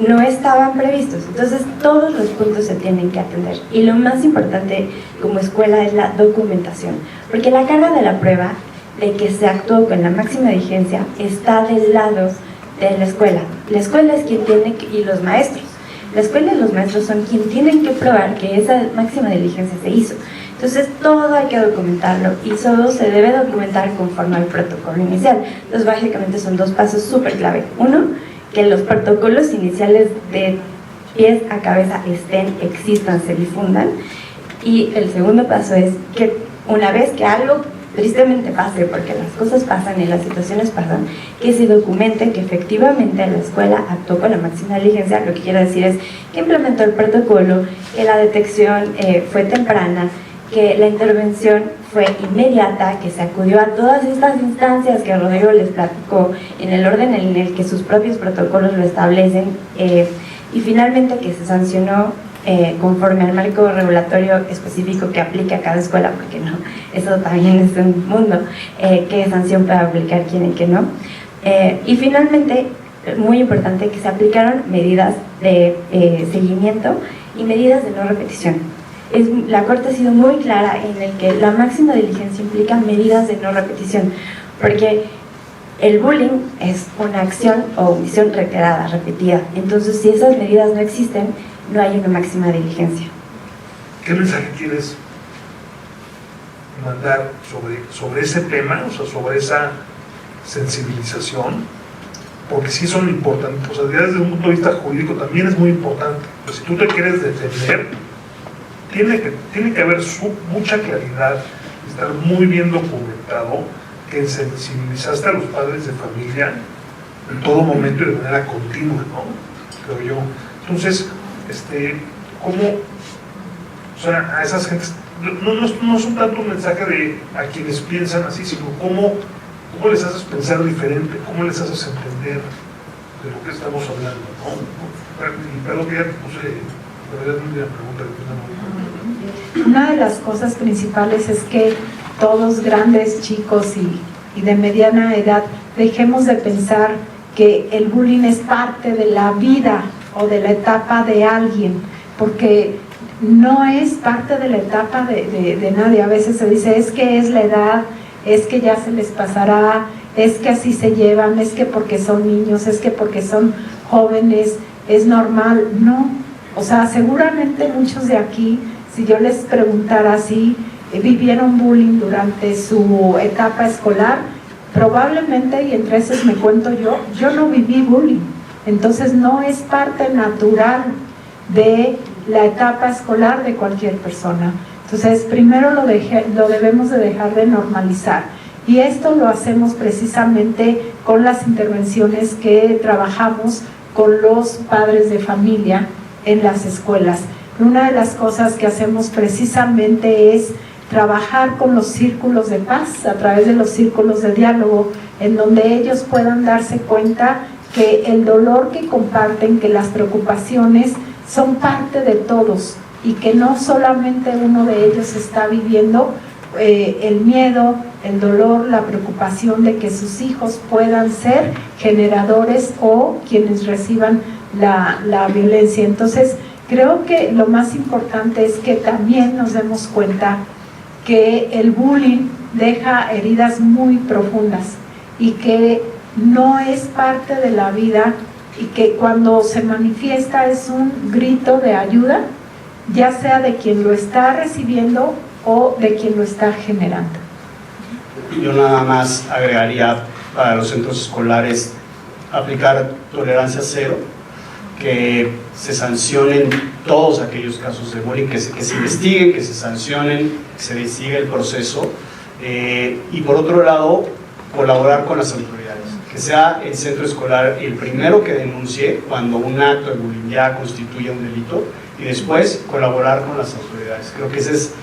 no estaban previstos. Entonces todos los puntos se tienen que atender, y lo más importante como escuela es la documentación, porque la carga de la prueba de que se actuó con la máxima diligencia está del lado de la escuela. La escuela es quien tiene y los maestros. La escuela y los maestros son quienes tienen que probar que esa máxima diligencia se hizo. Entonces todo hay que documentarlo, y todo se debe documentar conforme al protocolo inicial. Entonces básicamente son 2 pasos súper clave. Uno, que los protocolos iniciales de pies a cabeza existan, se difundan. Y el segundo paso es que una vez que algo tristemente pase, porque las cosas pasan y las situaciones pasan, que se documente que efectivamente la escuela actuó con la máxima diligencia. Lo que quiero decir es que implementó el protocolo, que la detección fue temprana, que la intervención fue inmediata, que se acudió a todas estas instancias que Rodrigo les platicó en el orden en el que sus propios protocolos lo establecen, y finalmente que se sancionó conforme al marco regulatorio específico que aplica a cada escuela, porque no, eso también es un mundo, qué sanción puede aplicar quién y qué no. Y finalmente, muy importante, que se aplicaron medidas de seguimiento y medidas de no repetición. La Corte ha sido muy clara en el que la máxima diligencia implica medidas de no repetición, porque el bullying es una acción o omisión reiterada, repetida. Entonces, si esas medidas no existen, no hay una máxima diligencia. ¿Qué mensaje quieres mandar sobre ese tema, o sea, sobre esa sensibilización? Porque sí son importantes, o sea, desde un punto de vista jurídico también es muy importante. Pues si tú te quieres defender, tiene que haber mucha claridad, estar muy bien documentado, que sensibilizaste a los padres de familia en todo momento y de manera continua, ¿no? Creo yo. Entonces, ¿cómo, o sea, a esas gentes, no son tanto un mensaje de a quienes piensan así, sino cómo les haces pensar diferente, cómo les haces entender de lo que estamos hablando, ¿no? Y perdón que ya te puse, pero ya tendría pregunta que Una de las cosas principales es que todos, grandes, chicos y de mediana edad, dejemos de pensar que el bullying es parte de la vida o de la etapa de alguien, porque no es parte de la etapa de nadie. A veces se dice, es que es la edad, es que ya se les pasará, es que así se llevan, es que porque son niños, es que porque son jóvenes, es normal. No, o sea, seguramente muchos de aquí, si yo les preguntara si vivieron bullying durante su etapa escolar, probablemente, y entre esos me cuento yo no viví bullying. Entonces no es parte natural de la etapa escolar de cualquier persona. Entonces primero lo debemos de dejar de normalizar, y esto lo hacemos precisamente con las intervenciones que trabajamos con los padres de familia en las escuelas. Una de las cosas que hacemos precisamente es trabajar con los círculos de paz, a través de los círculos de diálogo, en donde ellos puedan darse cuenta que el dolor que comparten, que las preocupaciones son parte de todos, y que no solamente uno de ellos está viviendo el miedo, el dolor, la preocupación de que sus hijos puedan ser generadores o quienes reciban la violencia. Entonces, creo que lo más importante es que también nos demos cuenta que el bullying deja heridas muy profundas y que no es parte de la vida, y que cuando se manifiesta es un grito de ayuda, ya sea de quien lo está recibiendo o de quien lo está generando. Yo nada más agregaría para los centros escolares aplicar tolerancia cero, que se sancionen todos aquellos casos de bullying, que se investiguen, que se sancionen, que se siga el proceso, y por otro lado colaborar con las autoridades, que sea el centro escolar el primero que denuncie cuando un acto de bullying ya constituye un delito, y después colaborar con las autoridades. Creo que esa es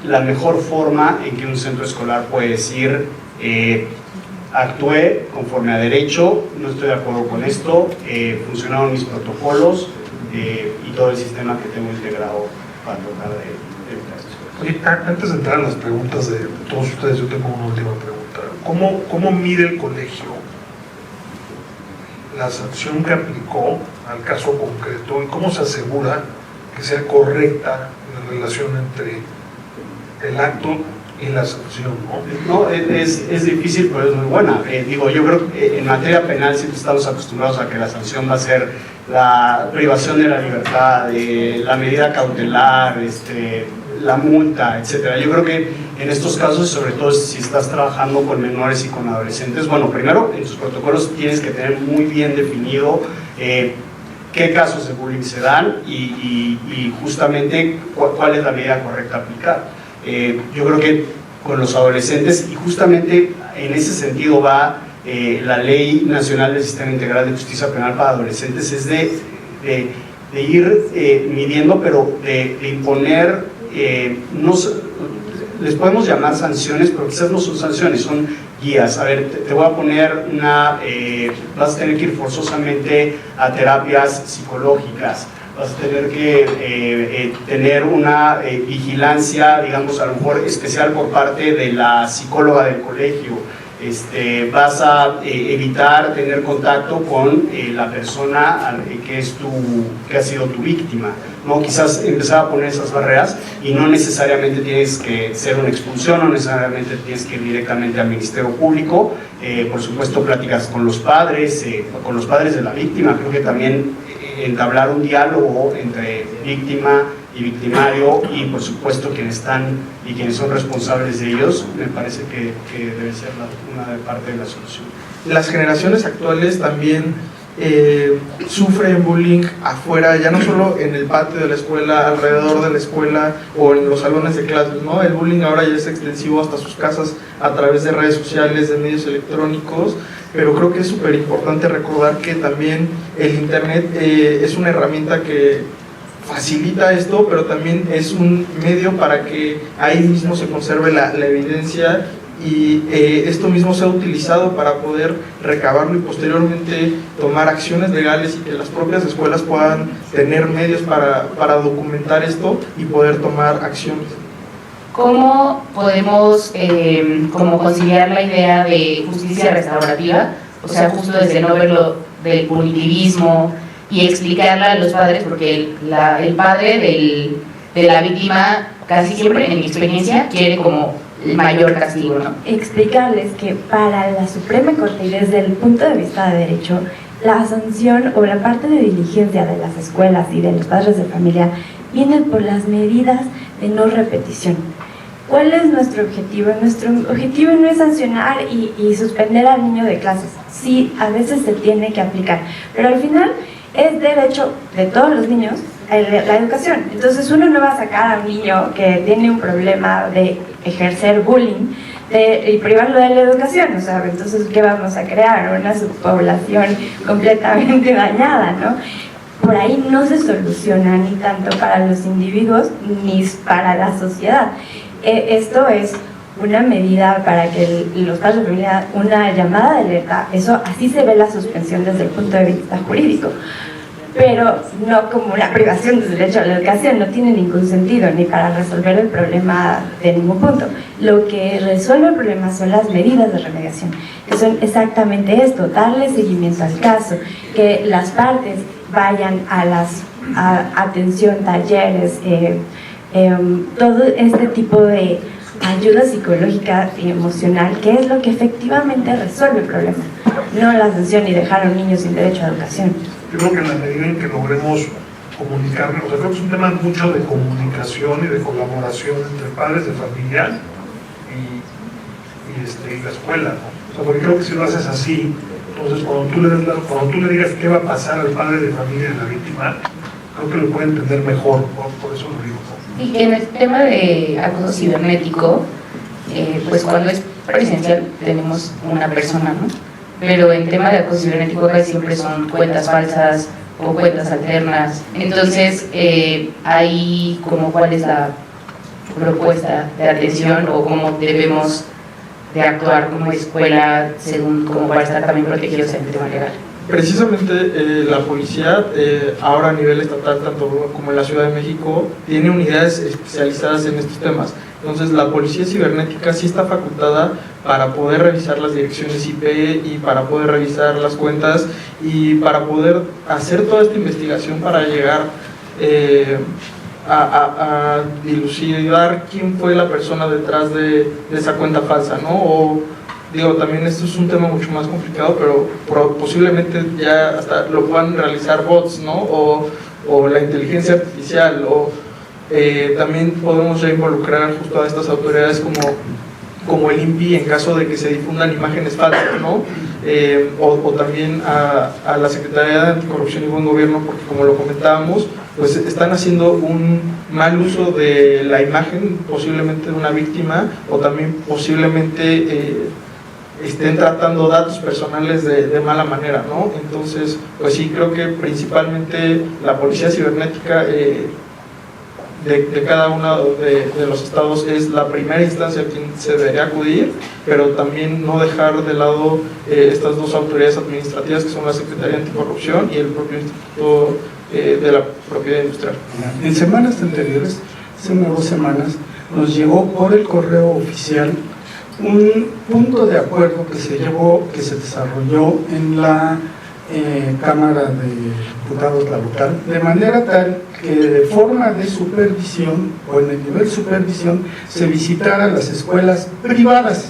la mejor forma en que un centro escolar puede decir actué conforme a derecho, no estoy de acuerdo con esto, funcionaron mis protocolos y todo el sistema que tengo integrado para tratar de evitar esto. Oye, antes de entrar a las preguntas de todos ustedes, yo tengo una última pregunta. ¿Cómo mide el colegio la sanción que aplicó al caso concreto, y cómo se asegura que sea correcta la relación entre el acto y la sanción? No, es difícil, pero es muy buena. Yo creo que en materia penal siempre estamos acostumbrados a que la sanción va a ser la privación de la libertad, la medida cautelar, la multa, etcétera. Yo creo que en estos casos, sobre todo si estás trabajando con menores y con adolescentes, bueno, primero en tus protocolos tienes que tener muy bien definido qué casos de bullying se dan y justamente cuál es la medida correcta a aplicar. Yo creo que con los adolescentes, y justamente en ese sentido va la Ley Nacional del Sistema Integral de Justicia Penal para Adolescentes, es de ir midiendo, pero de imponer, les podemos llamar sanciones, pero quizás no son sanciones, son guías. A ver, te voy a poner vas a tener que ir forzosamente a terapias psicológicas, vas a tener que tener una vigilancia, digamos, a lo mejor especial por parte de la psicóloga del colegio. Vas a evitar tener contacto con la persona que ha sido tu víctima, ¿no? Quizás empezar a poner esas barreras, y no necesariamente tienes que ser una expulsión, no necesariamente tienes que ir directamente al Ministerio Público. Por supuesto, pláticas con los padres de la víctima. Creo que también entablar un diálogo entre víctima y victimario, y por supuesto quienes son responsables de ellos, me parece que debe ser una parte de la solución. Las generaciones actuales también sufren bullying afuera, ya no solo en el patio de la escuela, alrededor de la escuela o en los salones de clases, ¿no? El bullying ahora ya es extensivo hasta sus casas a través de redes sociales, de medios electrónicos. Pero creo que es súper importante recordar que también el internet es una herramienta que facilita esto, pero también es un medio para que ahí mismo se conserve la evidencia, y esto mismo se ha utilizado para poder recabarlo y posteriormente tomar acciones legales, y que las propias escuelas puedan tener medios para documentar esto y poder tomar acciones. ¿Cómo podemos como conciliar la idea de justicia restaurativa? O sea, justo desde no verlo del punitivismo, y explicarla a los padres, porque el padre de la víctima casi siempre, en mi experiencia, quiere como el mayor castigo, ¿no? Explicarles que para la Suprema Corte, y desde el punto de vista de derecho, la sanción o la parte de diligencia de las escuelas y de los padres de familia vienen por las medidas de no repetición. ¿Cuál es nuestro objetivo? Nuestro objetivo no es sancionar y suspender al niño de clases. Sí, a veces se tiene que aplicar, pero al final es derecho de todos los niños la educación. Entonces uno no va a sacar a un niño que tiene un problema de ejercer bullying y privarlo de la educación. O sea, entonces ¿qué vamos a crear? Una subpoblación completamente dañada, ¿no? Por ahí no se soluciona ni tanto para los individuos ni para la sociedad. Esto es una medida para que los padres de familia, una llamada de alerta, eso así se ve la suspensión desde el punto de vista jurídico, pero no como una privación del derecho a la educación. No tiene ningún sentido, ni para resolver el problema de ningún punto. Lo que resuelve el problema son las medidas de remediación, que son exactamente esto: darle seguimiento al caso, que las partes vayan a atención, talleres, todo este tipo de ayuda psicológica y emocional, que es lo que efectivamente resuelve el problema, no la sanción y dejar a un niño sin derecho a educación. Yo creo que en la medida en que logremos comunicarnos, o sea, creo que es un tema mucho de comunicación y de colaboración entre padres de familia y la escuela, ¿no? O sea, porque creo que si lo haces así, entonces cuando tú le digas qué va a pasar al padre de familia de la víctima, creo que lo puede entender mejor, por eso lo digo, ¿no? Y que en el tema de acoso cibernético, pues cuando es presencial tenemos una persona, ¿no? Pero en tema de acoso cibernético casi siempre son cuentas falsas o cuentas alternas. Entonces, ahí como cuál es la propuesta de atención, o cómo debemos de actuar como escuela según como para estar también protegidos en el tema legal. Precisamente la policía, ahora a nivel estatal, tanto como en la Ciudad de México, tiene unidades especializadas en estos temas. Entonces la policía cibernética sí está facultada para poder revisar las direcciones IP y para poder revisar las cuentas y para poder hacer toda esta investigación para llegar a dilucidar quién fue la persona detrás de esa cuenta falsa, ¿no? O, digo, también esto es un tema mucho más complicado, pero posiblemente ya hasta lo puedan realizar bots, ¿no? O la inteligencia artificial, o también podemos ya involucrar justo a estas autoridades como como el INPI en caso de que se difundan imágenes falsas, ¿no? O también a la Secretaría de Anticorrupción y Buen Gobierno, porque como lo comentábamos, pues están haciendo un mal uso de la imagen posiblemente de una víctima, o también posiblemente estén tratando datos personales de mala manera, ¿no? Entonces, pues sí, creo que principalmente la policía cibernética de cada uno de los estados es la primera instancia a quien se debería acudir, pero también no dejar de lado estas dos autoridades administrativas que son la Secretaría de Anticorrupción y el propio Instituto de la Propiedad Industrial. En semanas anteriores, hace unas 2 semanas, nos llegó por el correo oficial un punto de acuerdo que se desarrolló en la Cámara de Diputados, la local, de manera tal que de forma de supervisión o en el nivel supervisión se visitara las escuelas privadas,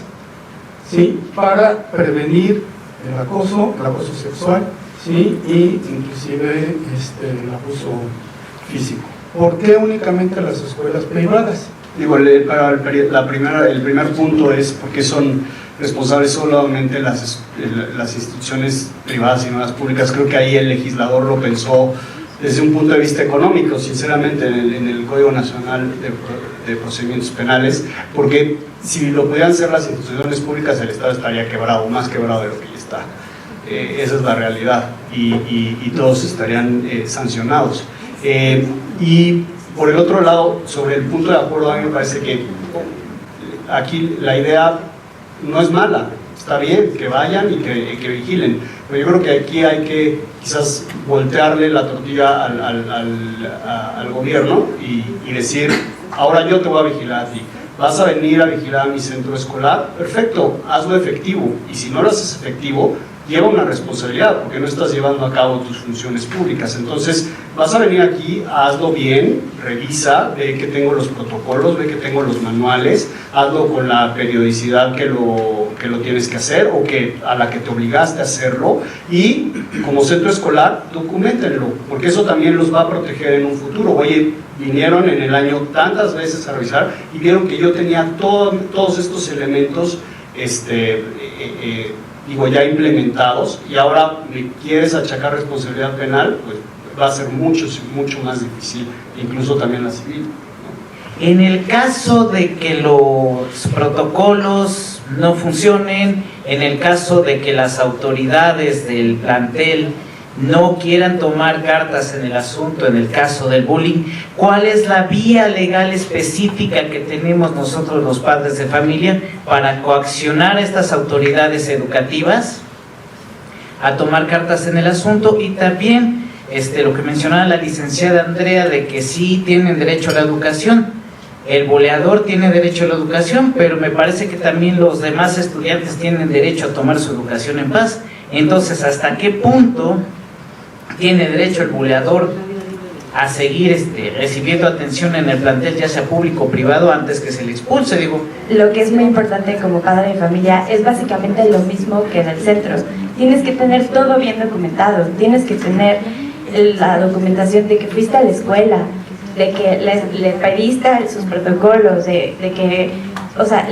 ¿sí?, para prevenir el acoso sexual, ¿sí?, y inclusive el abuso físico. ¿Por qué únicamente las escuelas privadas? Digo, el primer punto es porque son responsables solamente las instituciones privadas y no las públicas. Creo que ahí el legislador lo pensó desde un punto de vista económico, sinceramente, en el Código Nacional de Procedimientos Penales, porque si lo pudieran hacer las instituciones públicas, el Estado estaría quebrado, más quebrado de lo que ya está. Esa es la realidad, y todos estarían sancionados. Y por el otro lado, sobre el punto de acuerdo, a mí me parece que aquí la idea no es mala, está bien que vayan y que vigilen, pero yo creo que aquí hay que quizás voltearle la tortilla al gobierno y decir, ahora yo te voy a vigilar a ti, vas a venir a vigilar a mi centro escolar, perfecto, hazlo efectivo, y si no lo haces efectivo, lleva una responsabilidad porque no estás llevando a cabo tus funciones públicas. Entonces vas a venir aquí, hazlo bien, revisa, ve que tengo los protocolos, ve que tengo los manuales, hazlo con la periodicidad que lo tienes que hacer o a la que te obligaste a hacerlo, y como centro escolar documentenlo, porque eso también los va a proteger en un futuro. Oye, vinieron en el año tantas veces a revisar y vieron que yo tenía todos estos elementos ya implementados, y ahora me quieres achacar responsabilidad penal, pues va a ser mucho más difícil, incluso también la civil, ¿no? En el caso de que los protocolos no funcionen, en el caso de que las autoridades del plantel no quieran tomar cartas en el asunto, en el caso del bullying, ¿cuál es la vía legal específica que tenemos nosotros los padres de familia para coaccionar a estas autoridades educativas a tomar cartas en el asunto? Y también lo que mencionaba la licenciada Andrea, de que sí tienen derecho a la educación, el boleador tiene derecho a la educación, pero me parece que también los demás estudiantes tienen derecho a tomar su educación en paz. Entonces, ¿hasta qué punto tiene derecho el buleador a seguir recibiendo atención en el plantel, ya sea público o privado, antes que se le expulse? Digo, lo que es muy importante como padre de familia es básicamente lo mismo que en el centro. Tienes que tener todo bien documentado, tienes que tener la documentación de que fuiste a la escuela, de que le pediste sus protocolos, de que, o sea,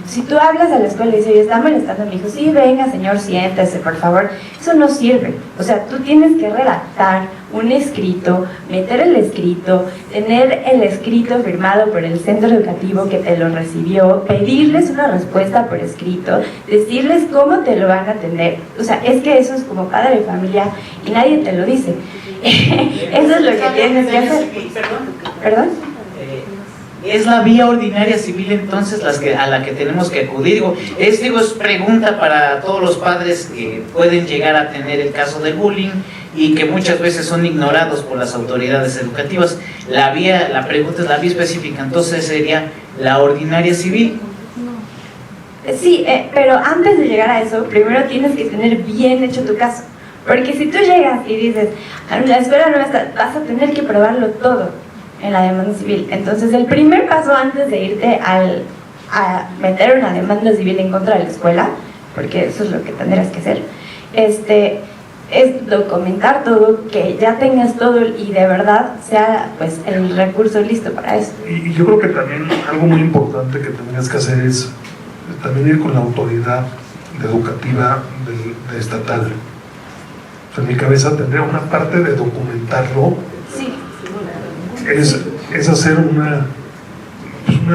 si tú hablas a la escuela y dices, oye, está molestando a mi hijo, sí, venga señor, siéntese, por favor, eso no sirve. O sea, tú tienes que redactar un escrito, meter el escrito, tener el escrito firmado por el centro educativo que te lo recibió, pedirles una respuesta por escrito, decirles cómo te lo van a atender. O sea, es que eso es como padre de familia y nadie te lo dice. Eso es lo que tienes que hacer. ¿Perdón? Es la vía ordinaria civil entonces a la que tenemos que acudir. Es pregunta para todos los padres que pueden llegar a tener el caso de bullying y que muchas veces son ignorados por las autoridades educativas. La pregunta es la vía específica, entonces sería la ordinaria civil. Sí, pero antes de llegar a eso, primero tienes que tener bien hecho tu caso. Porque si tú llegas y dices, la escuela no está, vas a tener que probarlo todo en la demanda civil. Entonces, el primer paso antes de irte a meter una demanda civil en contra de la escuela, porque eso es lo que tendrás que hacer, es documentar todo, que ya tengas todo y de verdad sea pues el recurso listo para eso. Y yo creo que también algo muy importante que tendrías que hacer es también ir con la autoridad educativa de estatal. O sea, en mi cabeza tendría una parte de documentarlo, Sí. es hacer una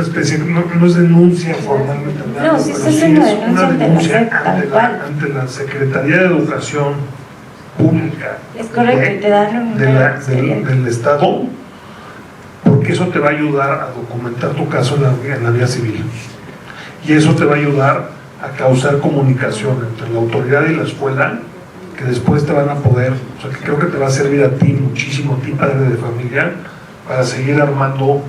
especie, no es denuncia formalmente, No, sí, pero es sí una es denuncia una ante la denuncia SEP, tal cual. ante la Secretaría de Educación Pública Es correcto, y te dan un del Estado, porque eso te va a ayudar a documentar tu caso en la vía civil. Y eso te va a ayudar a causar comunicación entre la autoridad y la escuela, que después te van a poder, o sea, que creo que te va a servir a ti muchísimo, a ti padre de familia, para seguir armando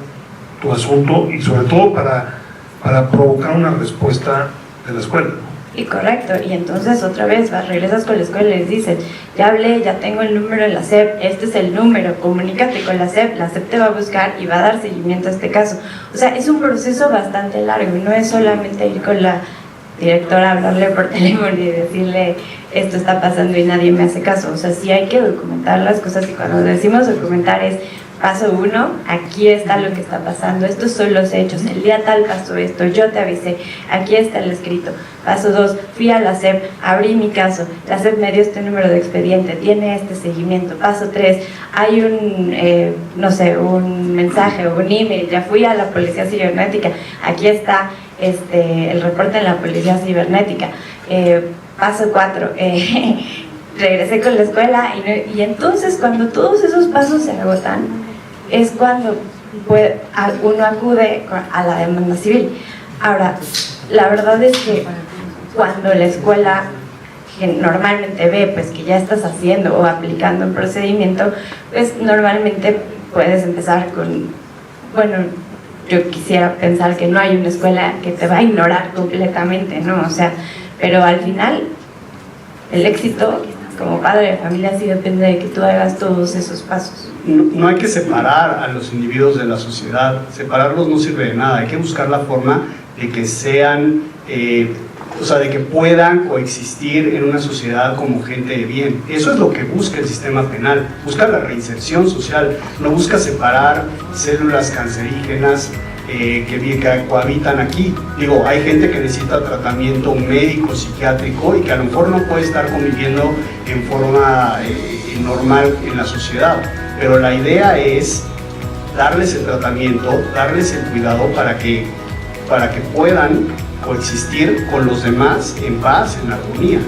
tu asunto y sobre todo para provocar una respuesta de la escuela, ¿no? Y correcto, y entonces otra vez regresas con la escuela y les dices, ya hablé, ya tengo el número en la SEP, este es el número, comunícate con la SEP te va a buscar y va a dar seguimiento a este caso. O sea, es un proceso bastante largo, no es solamente ir con la directora a hablarle por teléfono y decirle esto está pasando y nadie me hace caso. O sea, sí hay que documentar las cosas, y cuando decimos documentar es paso 1, aquí está lo que está pasando, estos son los hechos, el día tal pasó esto, yo te avisé, aquí está el escrito. Paso 2, fui a la SEP, abrí mi caso, la SEP me dio este número de expediente, tiene este seguimiento. Paso 3, hay un mensaje o un email, ya fui a la policía cibernética, aquí está el reporte en la policía cibernética. Paso 4, regresé con la escuela y entonces cuando todos esos pasos se agotan es cuando uno acude a la demanda civil. Ahora, la verdad es que cuando la escuela normalmente ve pues que ya estás haciendo o aplicando un procedimiento, pues normalmente puedes empezar con, bueno, yo quisiera pensar que no hay una escuela que te va a ignorar completamente, ¿no? O sea, pero al final el éxito como padre de familia sí depende de que tú hagas todos esos pasos. No hay que separar a los individuos de la sociedad, separarlos no sirve de nada, hay que buscar la forma de que sean, de que puedan coexistir en una sociedad como gente de bien. Eso es lo que busca el sistema penal, busca la reinserción social, no busca separar células cancerígenas que cohabitan aquí. Digo, hay gente que necesita tratamiento médico, psiquiátrico y que a lo mejor no puede estar conviviendo en forma normal en la sociedad, pero la idea es darles el tratamiento, darles el cuidado para que puedan coexistir con los demás en paz, en armonía.